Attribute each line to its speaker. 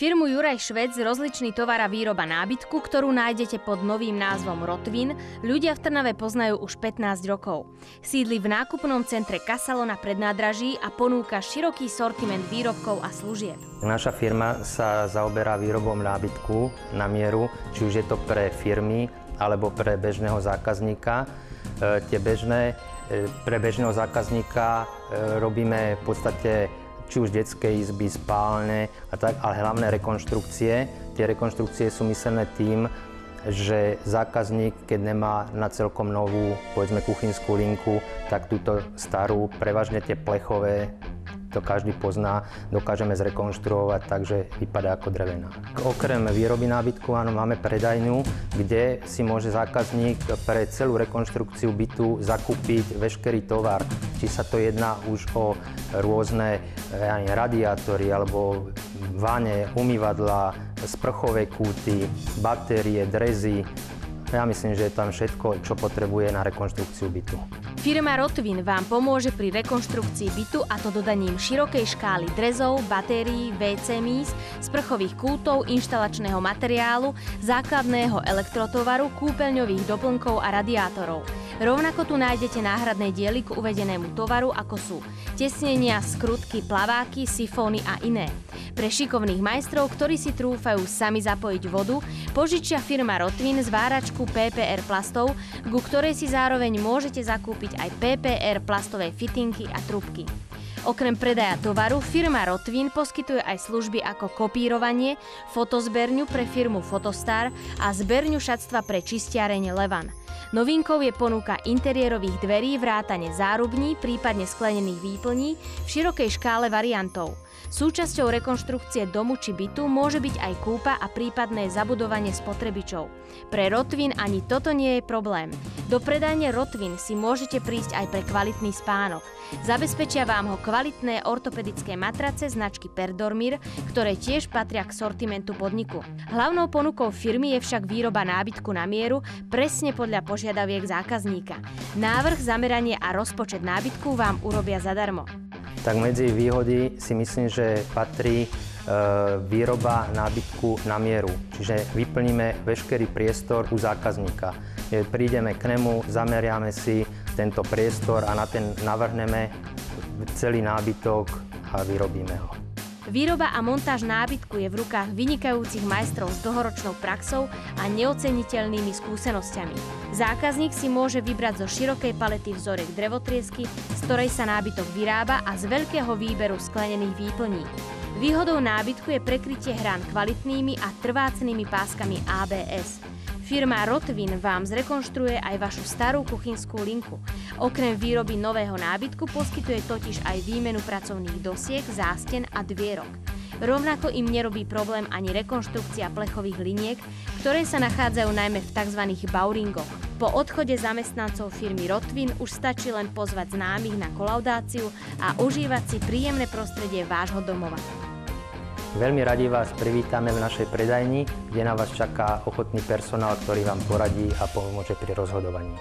Speaker 1: Firmu Juraj Švec rozličný tovar a výroba nábytku, ktorú nájdete pod novým názvom Rotvin, ľudia v Trnave poznajú už 15 rokov. Sídli v nákupnom centre Kasalo na prednádraží a ponúka široký sortiment výrobkov a služieb.
Speaker 2: Naša firma sa zaoberá výrobou nábytku na mieru, či už je to pre firmy alebo pre bežného zákazníka. Pre bežného zákazníka robíme v podstate či už detské izby, spálne a tak, ale hlavné rekonštrukcie. Tie rekonštrukcie sú myslené tým, že zákazník, keď nemá na celkom novú, povedzme, kuchynskú linku, tak túto starú, prevažne tie plechové, to každý pozná, dokážeme zrekonštruovať, takže vypadá ako drevená. Okrem výroby nábytku, áno, máme predajňu, kde si môže zákazník pre celú rekonštrukciu bytu zakúpiť veškerý tovar. Či sa to jedná už o rôzne radiátory, alebo vane, umývadlá, sprchové kúty, batérie, drezy. Ja myslím, že je tam všetko, čo potrebuje na rekonštrukciu bytu.
Speaker 1: Firma Rotvin vám pomôže pri rekonštrukcii bytu, a to dodaním širokej škály drezov, batérií, WC míst, sprchových kútov, inštalačného materiálu, základného elektrotovaru, kúpeľňových doplnkov a radiátorov. Rovnako tu nájdete náhradné diely k uvedenému tovaru, ako sú tesnenia, skrutky, plaváky, sifóny a iné. Pre šikovných majstrov, ktorí si trúfajú sami zapojiť vodu, požičia firma Rotvin zváračku PPR plastov, ku ktorej si zároveň môžete zakúpiť aj PPR plastové fitinky a trubky. Okrem predaja tovaru, firma Rotvin poskytuje aj služby ako kopírovanie, fotozberňu pre firmu Fotostar a zberňu šatstva pre čistiareň Levan. Novinkou je ponuka interiérových dverí, vrátane zárubní, prípadne sklenených výplní v širokej škále variantov. Súčasťou rekonštrukcie domu či bytu môže byť aj kúpa a prípadné zabudovanie spotrebičov. Pre Rotvin ani toto nie je problém. Do predajne Rotvin si môžete prísť aj pre kvalitný spánok. Zabezpečia vám ho kvalitné ortopedické matrace značky Perdormir, ktoré tiež patria k sortimentu podniku. Hlavnou ponukou firmy je však výroba nábytku na mieru presne podľa požiadaviek zákazníka. Návrh, zameranie a rozpočet nábytku vám urobia zadarmo.
Speaker 2: Tak medzi výhody si myslím, že patrí výroba nábytku na mieru. Čiže vyplníme veškerý priestor u zákazníka. Prídeme k nemu, zameriame si tento priestor a na ten navrhneme celý nábytok a vyrobíme ho.
Speaker 1: Výroba a montáž nábytku je v rukách vynikajúcich majstrov s dlhoročnou praxou a neoceniteľnými skúsenosťami. Zákazník si môže vybrať zo širokej palety vzoriek drevotriesky, z ktorej sa nábytok vyrába, a z veľkého výberu sklenených výplní. Výhodou nábytku je prekrytie hrán kvalitnými a trvácnými páskami ABS. Firma Rotvin vám zrekonštruuje aj vašu starú kuchynskú linku. Okrem výroby nového nábytku poskytuje totiž aj výmenu pracovných dosiek, zásten a dvierok. Rovnako im nerobí problém ani rekonštrukcia plechových liniek, ktoré sa nachádzajú najmä v tzv. Bauringoch. Po odchode zamestnancov firmy Rotvin už stačí len pozvať známych na kolaudáciu a užívať si príjemné prostredie vášho domova.
Speaker 2: Veľmi radi vás privítame v našej predajni, kde na vás čaká ochotný personál, ktorý vám poradí a pomôže pri rozhodovaní.